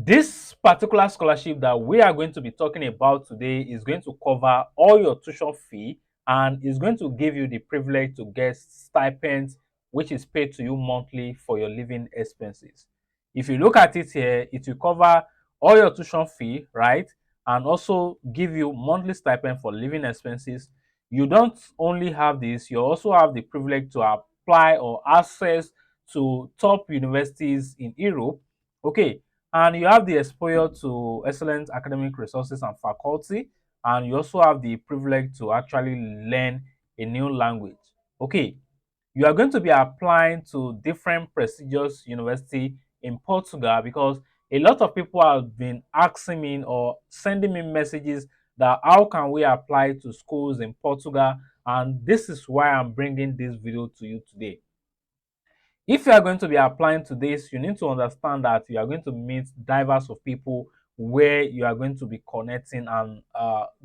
This particular scholarship that we are going to be talking about today is going to cover all your tuition fee and is going to give you the privilege to get stipends, which is paid to you monthly for your living expenses. If you look at it here, it will cover all your tuition fee, right? And also give you monthly stipend for living expenses. You don't only have this, you also have the privilege to apply or access to top universities in Europe. Okay, and you have the exposure to excellent academic resources and faculty, and you also have the privilege to actually learn a new language. Okay, you are going to be applying to different prestigious university in Portugal because a lot of people have been asking me or sending me messages that how can we apply to schools in Portugal, and this is why I'm bringing this video to you today. If you are going to be applying to this, you need to understand that you are going to meet diverse of people where you are going to be connecting and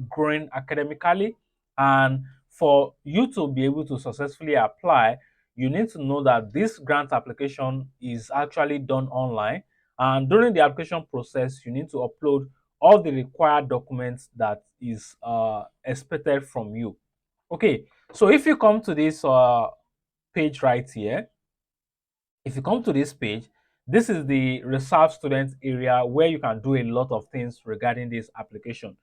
growing academically. And for you to be able to successfully apply, you need to know that this grant application is actually done online. And during the application process, you need to upload all the required documents that is expected from you. Okay, so if you come to this page right here, if you come to this page, this is the reserved student area where you can do a lot of things regarding this application.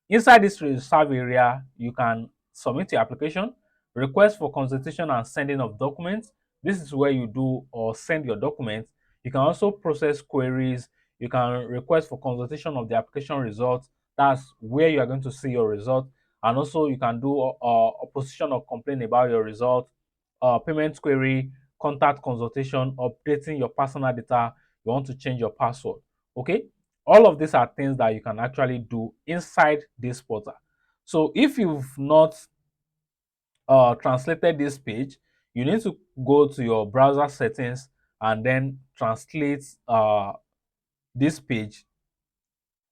Inside this reserve area, you can submit your application, request for consultation and sending of documents. This is where you do or send your documents. You can also process queries. You can request for consultation of the application results. That's where you are going to see your result. And also you can do opposition or complaint about your result, payment query, contact consultation, updating your personal data. You want to change your password. Okay, all of these are things that you can actually do inside this portal. So if you've not translated this page, you need to go to your browser settings and then translate this page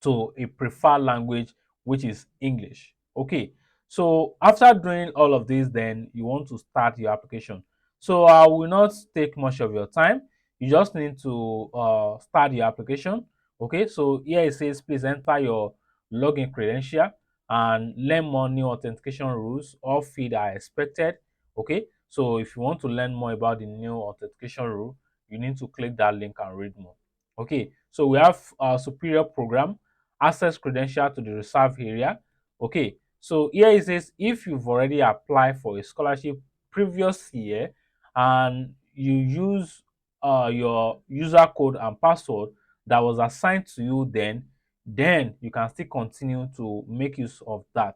to a preferred language, which is English. Okay, so after doing all of this, then you want to start your application. So I will not take much of your time. You just need to start your application. Okay, so here it says please enter your login credential and learn more new authentication rules. All fees are expected. Okay, so if you want to learn more about the new authentication rule, you need to click that link and read more. Okay, so we have a superior program, access credential to the reserve area. Okay, so here it says if you've already applied for a scholarship previous year and you use your user code and password that was assigned to you, then you can still continue to make use of that.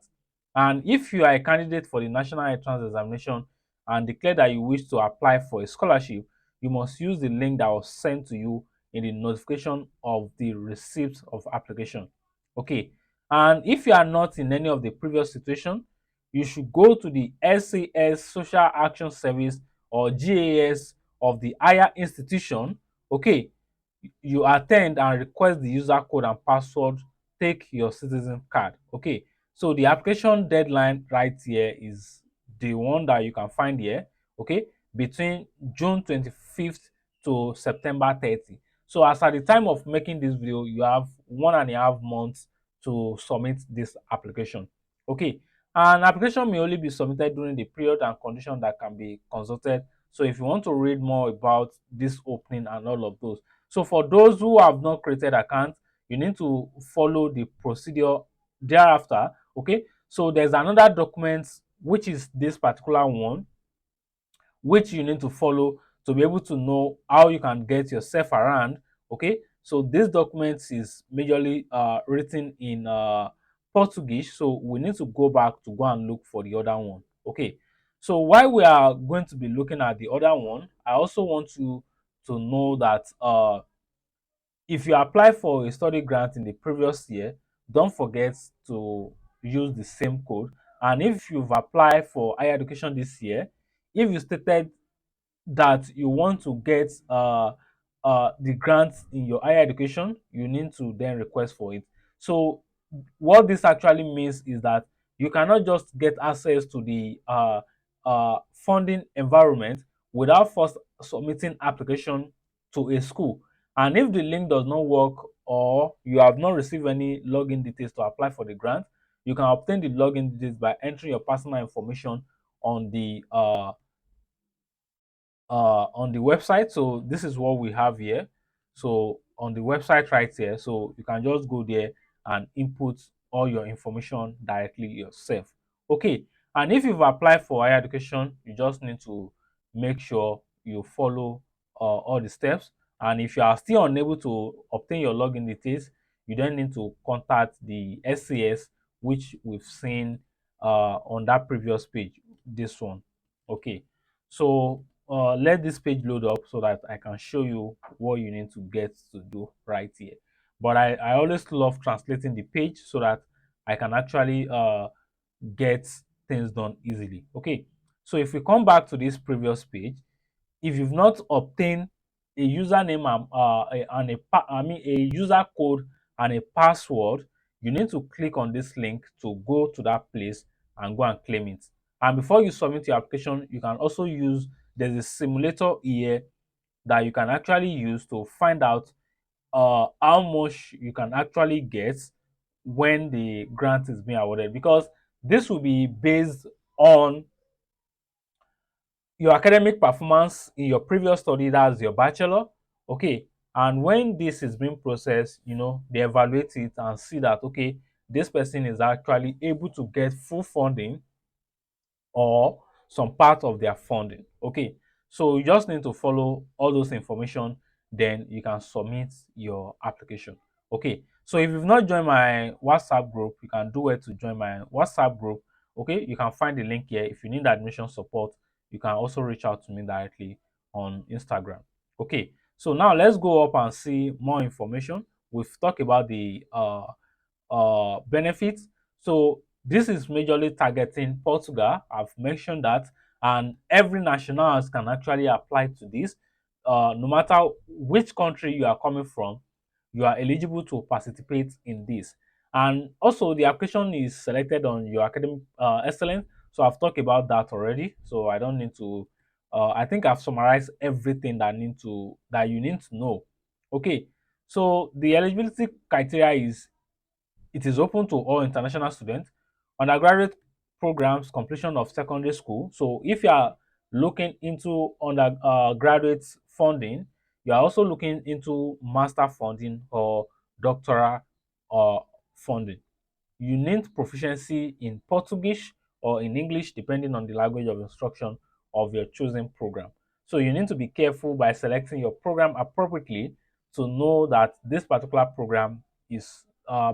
And if you are a candidate for the national entrance examination and declare that you wish to apply for a scholarship, you must use the link that was sent to you in the notification of the receipt of application. Okay, and if you are not in any of the previous situation, you should go to the SAS Social Action Service or GAS of the higher institution. Okay, you attend and request the user code and password, take your citizen card. Okay, so the application deadline right here is the one that you can find here. Okay, between June 25th to September 30. So as at the time of making this video, you have 1.5 months to submit this application. Okay, an application may only be submitted during the period and condition that can be consulted. So if you want to read more about this opening and all of those, so for those who have not created account, you need to follow the procedure thereafter. Okay, so there's another document which is this particular one, which you need to follow to be able to know how you can get yourself around. Okay, so this document is majorly written in Portuguese, so we need to go back to go and look for the other one. Okay, so while we are going to be looking at the other one, I also want you to know that if you apply for a study grant in the previous year, don't forget to use the same code. And if you've applied for higher education this year, if you stated that you want to get the grant in your higher education, you need to then request for it. So what this actually means is that you cannot just get access to the funding environment without first submitting application to a school. And if the link does not work or you have not received any login details to apply for the grant, you can obtain the login details by entering your personal information on the on the website. So this is what we have here. So on the website right here, so you can just go there and input all your information directly yourself. Okay, and if you've applied for higher education, you just need to make sure you follow all the steps. And if you are still unable to obtain your login details, you then need to contact the SCS, which we've seen on that previous page, this one. Okay, so let this page load up so that I can show you what you need to get to do right here. But I always love translating the page so that I can actually get things done easily. Okay, so if we come back to this previous page, if you've not obtained a username and a user code and a password, you need to click on this link to go to that place and go and claim it. And before you submit your application, you can also use, there's a simulator here that you can actually use to find out how much you can actually get when the grant is being awarded, because this will be based on your academic performance in your previous study, that's your bachelor. Okay, and when this is being processed, they evaluate it and see that, okay, this person is actually able to get full funding or some part of their funding. Okay, so you just need to follow all those information, then you can submit your application. Okay, so if you've not joined my WhatsApp group, you can do it to join my WhatsApp group. Okay, you can find the link here. If you need admission support, you can also reach out to me directly on Instagram. Okay, so now let's go up and see more information. We've talked about the benefits. So this is majorly targeting Portugal. I've mentioned that, and every nationals can actually apply to this. No matter which country you are coming from, you are eligible to participate in this. And also, the application is selected on your academic excellence. So I've talked about that already. So I don't need to. I think I've summarized everything that you need to know. Okay. So the eligibility criteria is, it is open to all international students, undergraduate programs, completion of secondary school. So if you are looking into undergraduate funding, you are also looking into master funding or doctoral funding. You need proficiency in Portuguese or in English, depending on the language of instruction of your chosen program. So you need to be careful by selecting your program appropriately to know that this particular program is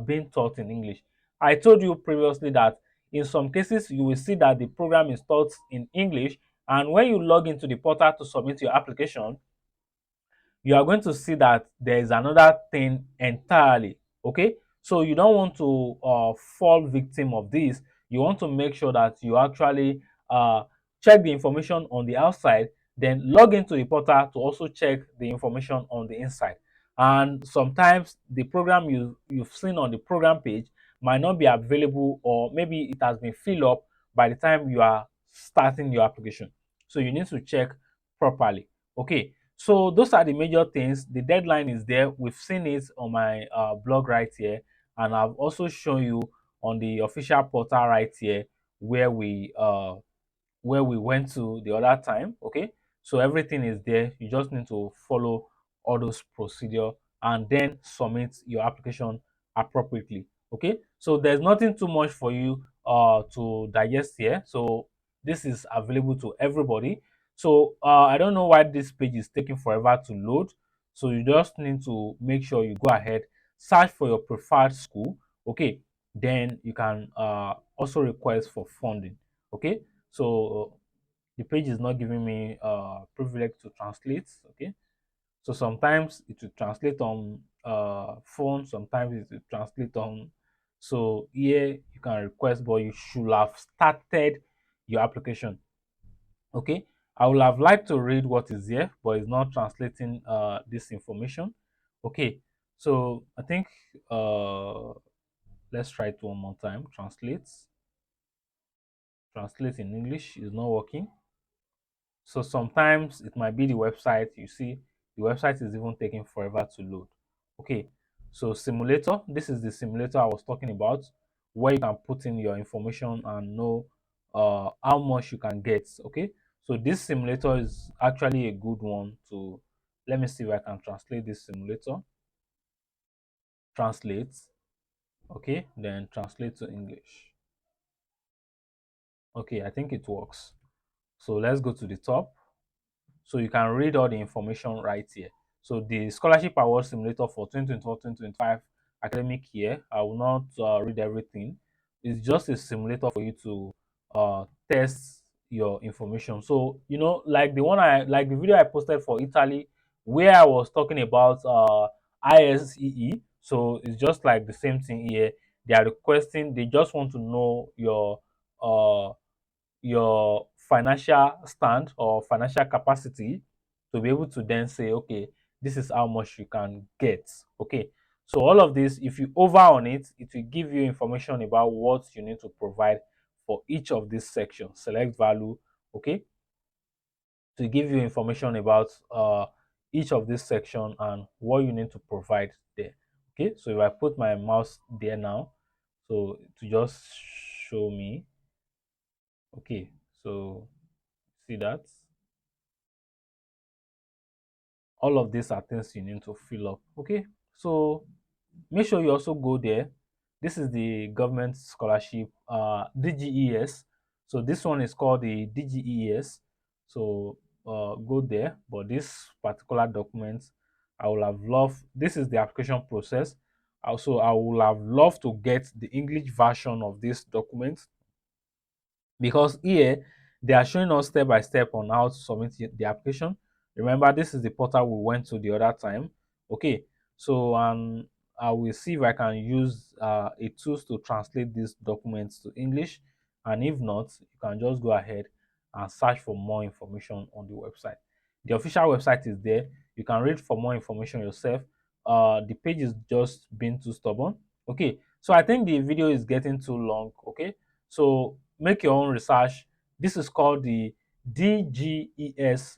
being taught in English. I told you previously that in some cases you will see that the program is taught in English, and when you log into the portal to submit your application, you are going to see that there is another thing entirely. Okay, so you don't want to fall victim of this. You want to make sure that you actually check the information on the outside, then log into the portal to also check the information on the inside. And sometimes the program you've seen on the program page might not be available, or maybe it has been filled up by the time you are starting your application. So you need to check properly. Okay, so those are the major things. The deadline is there. We've seen it on my blog right here, and I've also shown you on the official portal right here where we went to the other time. Okay, so everything is there. You just need to follow all those procedure and then submit your application appropriately. Okay, so there's nothing too much for you to digest here. So this is available to everybody. So I don't know why this page is taking forever to load. So you just need to make sure you go ahead, search for your preferred school. Okay, then you can also request for funding. Okay, so the page is not giving me privilege to translate. Okay, so sometimes it will translate on phone, sometimes it will translate on. So here you can request, but you should have started your application. Okay, I would have liked to read what is here, but it's not translating this information. Okay, so I think let's try it one more time. Translate in English is not working. So sometimes it might be the website. You see, the website is even taking forever to load. Okay, So simulator, this is the simulator I was talking about, where you can put in your information and know how much you can get. Okay, so this simulator is actually a good one to, let me see if I can translate this simulator. Translate. Okay, then translate to English. Okay, I think it works. So let's go to the top. So you can read all the information right here. So the scholarship award simulator for 2024-2025 academic year, I will not read everything. It's just a simulator for you to test your information. So like the video I posted for Italy, where I was talking about ISEE. So it's just like the same thing here. They are requesting. They just want to know uh your financial stand or financial capacity to be able to then say, okay, this is how much you can get. Okay. So all of this, if you over on it, it will give you information about what you need to provide for each of these sections. Select value. Okay. To give you information about each of this section and what you need to provide there. Okay. So if I put my mouse there now, so to just show me. Okay. So see that all of these are things you need to fill up. Okay, so make sure you also go there. This is the government scholarship, dges. So this one is called the dges. So go there. But this particular document, I will have loved, this is the application process. Also, I will have loved to get the English version of this document, because here they are showing us step by step on how to submit the application. Remember, this is the portal we went to the other time. Okay, so I will see if I can use a tools to translate these documents to English, and if not, you can just go ahead and search for more information on the website. The official website is there. You can read for more information yourself. The page is just being too stubborn. Okay, so I think the video is getting too long. Okay, so make your own research. This is called the dges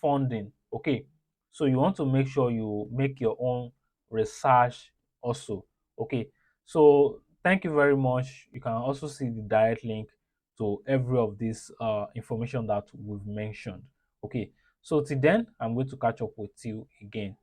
funding. Okay, so you want to make sure you make your own research also. Okay, so thank you very much. You can also see the direct link to every of this information that we've mentioned. Okay, so till then, I'm going to catch up with you again.